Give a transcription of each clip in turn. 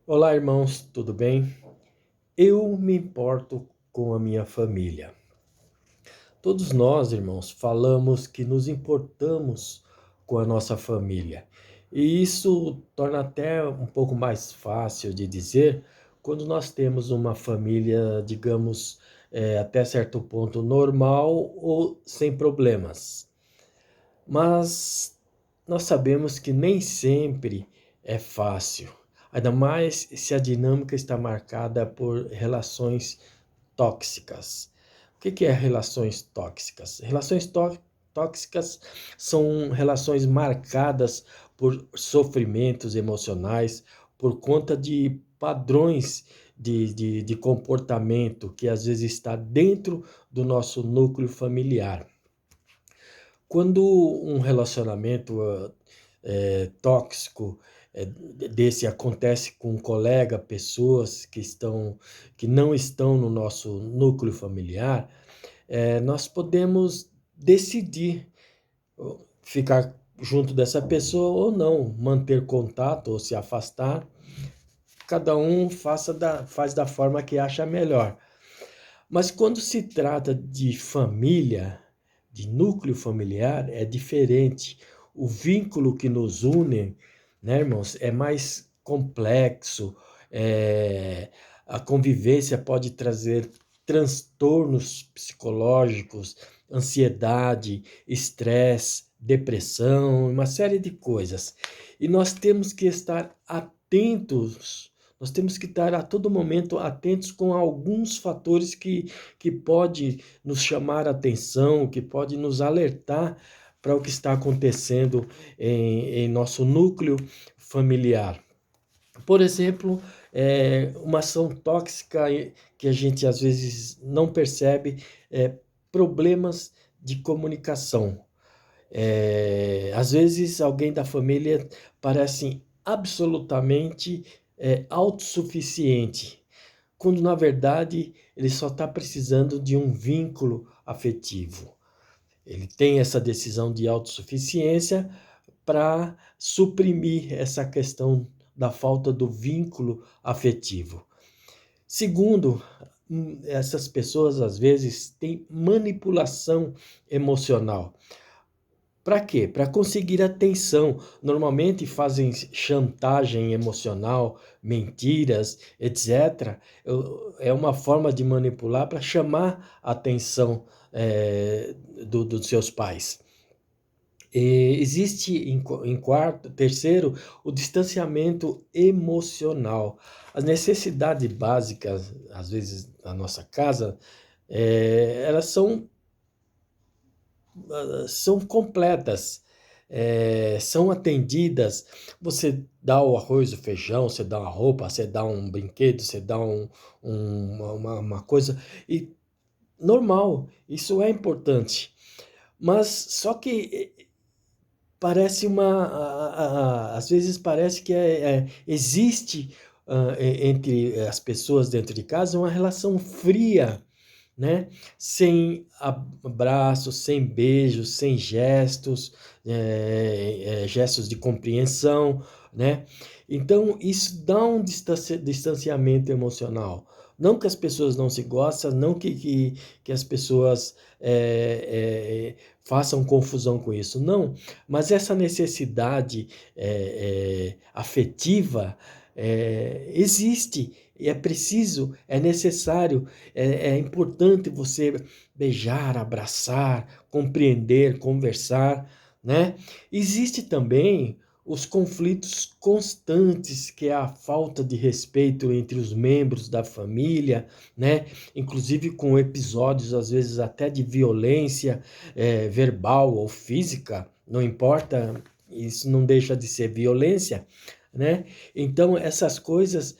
Olá, irmãos, tudo bem? Eu me importo com a minha família. Todos nós, irmãos, falamos que nos importamos com a nossa família. E isso torna até um pouco mais fácil de dizer quando nós temos uma família, digamos, até certo ponto normal ou sem problemas. Mas nós sabemos que nem sempre é fácil, ainda mais se a dinâmica está marcada por relações tóxicas. O que é relações tóxicas? Tóxicas são relações marcadas por sofrimentos emocionais, por conta de padrões de comportamento que às vezes está dentro do nosso núcleo familiar. Quando um relacionamento tóxico desse acontece com um colega, pessoas que não estão no nosso núcleo familiar, nós podemos decidir ficar junto dessa pessoa ou não, manter contato ou se afastar. Cada um faz da forma que acha melhor. Mas quando se trata de família, de núcleo familiar, é diferente. O vínculo que nos une, né, irmãos, é mais complexo. A convivência pode trazer transtornos psicológicos, ansiedade, estresse, depressão, uma série de coisas. E nós temos que estar atentos, nós temos que estar a todo momento atentos com alguns fatores que pode nos chamar a atenção, que pode nos alertar para o que está acontecendo em nosso núcleo familiar. Por exemplo, uma ação tóxica que a gente às vezes não percebe, problemas de comunicação. Às vezes alguém da família parece absolutamente autossuficiente, quando na verdade ele só está precisando de um vínculo afetivo. Ele tem essa decisão de autossuficiência para suprimir essa questão da falta do vínculo afetivo. Segundo, essas pessoas às vezes têm manipulação emocional. Para quê? Para conseguir atenção. Normalmente fazem chantagem emocional, mentiras, etc. É uma forma de manipular para chamar a atenção dos seus pais. Existe em quarto, terceiro, o distanciamento emocional. As necessidades básicas, às vezes, na nossa casa, elas são completas, são atendidas. Você dá o arroz, o feijão, você dá uma roupa, você dá um brinquedo, você dá uma coisa, e normal, isso é importante. Mas só que parece às vezes parece que existe entre as pessoas dentro de casa uma relação fria, né? Sem abraços, sem beijos, sem gestos, gestos de compreensão, né? Então, isso dá um distanciamento emocional. Não que as pessoas não se gostam, não que as pessoas façam confusão com isso, não. Mas essa necessidade afetiva existe. E é preciso, é necessário, é importante você beijar, abraçar, compreender, conversar, né? Existe também os conflitos constantes, que é a falta de respeito entre os membros da família, né? Inclusive com episódios, às vezes, até de violência verbal ou física, não importa, isso não deixa de ser violência, né? Então, essas coisas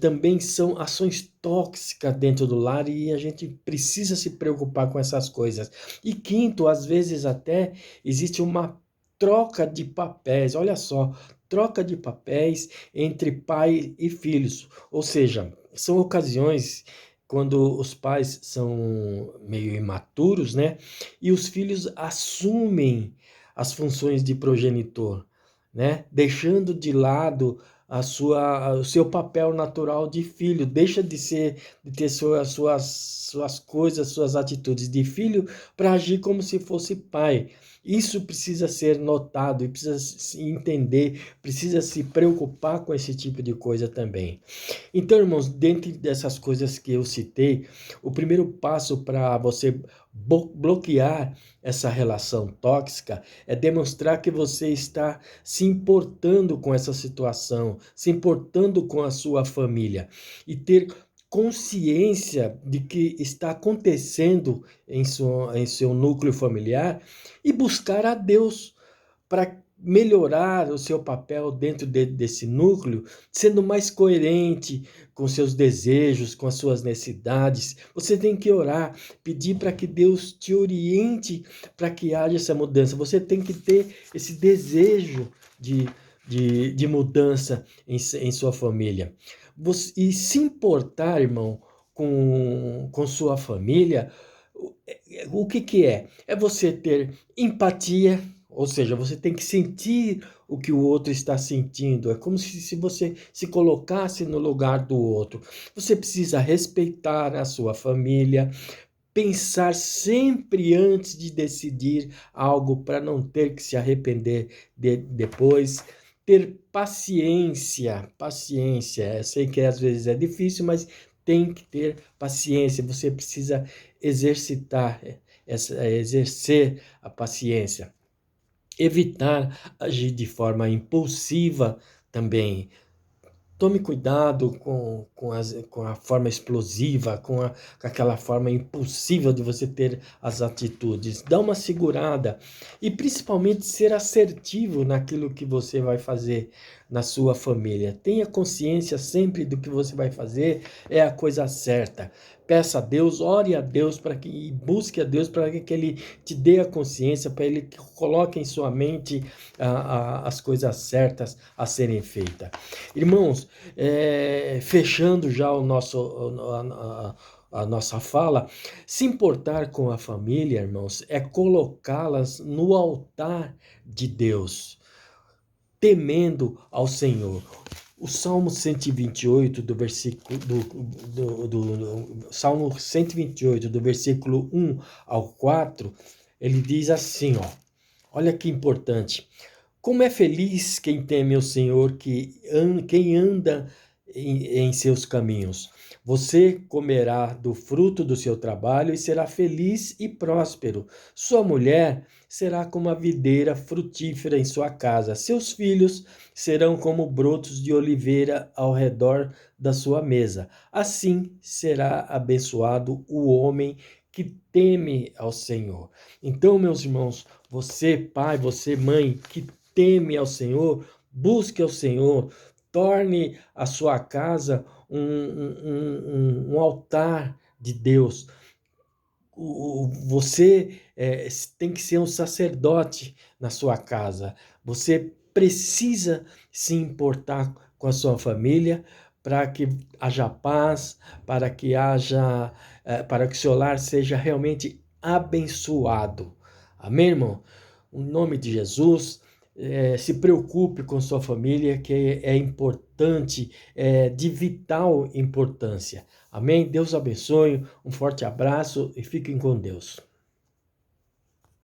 também são ações tóxicas dentro do lar e a gente precisa se preocupar com essas coisas. E quinto, às vezes até existe uma troca de papéis, olha só, troca de papéis entre pai e filhos, ou seja, são ocasiões quando os pais são meio imaturos, né? E os filhos assumem as funções de progenitor, né? Deixando de lado o seu papel natural de filho, deixa de ter suas coisas, suas atitudes de filho para agir como se fosse pai. Isso precisa ser notado e precisa se entender, precisa se preocupar com esse tipo de coisa também. Então, irmãos, dentro dessas coisas que eu citei, o primeiro passo para você bloquear essa relação tóxica é demonstrar que você está se importando com essa situação, se importando com a sua família e ter consciência de que está acontecendo em seu núcleo familiar e buscar a Deus para melhorar o seu papel dentro desse núcleo, sendo mais coerente com seus desejos, com as suas necessidades. Você tem que orar, pedir para que Deus te oriente para que haja essa mudança. Você tem que ter esse desejo de mudança em sua família. E se importar, irmão, com sua família, o que é? É você ter empatia, ou seja, você tem que sentir o que o outro está sentindo. É como se você se colocasse no lugar do outro. Você precisa respeitar a sua família, pensar sempre antes de decidir algo para não ter que se arrepender depois. Ter paciência, paciência. Eu sei que às vezes é difícil, mas tem que ter paciência. Você precisa exercitar, exercer a paciência. Evitar agir de forma impulsiva também. Tome cuidado com a forma explosiva, com aquela forma impulsiva de você ter as atitudes. Dá uma segurada e principalmente ser assertivo naquilo que você vai fazer na sua família. Tenha consciência sempre do que você vai fazer é a coisa certa. Peça a Deus, ore a Deus e busque a Deus para que Ele te dê a consciência, para Ele coloque em sua mente as coisas certas a serem feitas. Irmãos, fechando já a nossa fala, se importar com a família, irmãos, é colocá-las no altar de Deus, temendo ao Senhor. O Salmo 128, Salmo 128, do versículo 1 ao 4, ele diz assim, ó, olha que importante. Como é feliz quem teme o Senhor, quem anda em seus caminhos. Você comerá do fruto do seu trabalho e será feliz e próspero. Sua mulher será como a videira frutífera em sua casa. Seus filhos serão como brotos de oliveira ao redor da sua mesa. Assim será abençoado o homem que teme ao Senhor. Então, meus irmãos, você pai, você mãe, que teme ao Senhor, busque ao Senhor, torne a sua casa um altar de Deus. Você tem que ser um sacerdote na sua casa. Você precisa se importar com a sua família para que haja paz, para que seu lar seja realmente abençoado. Amém, irmão? Em nome de Jesus, se preocupe com sua família, que é importante, de vital importância. Amém? Deus abençoe, um forte abraço e fiquem com Deus.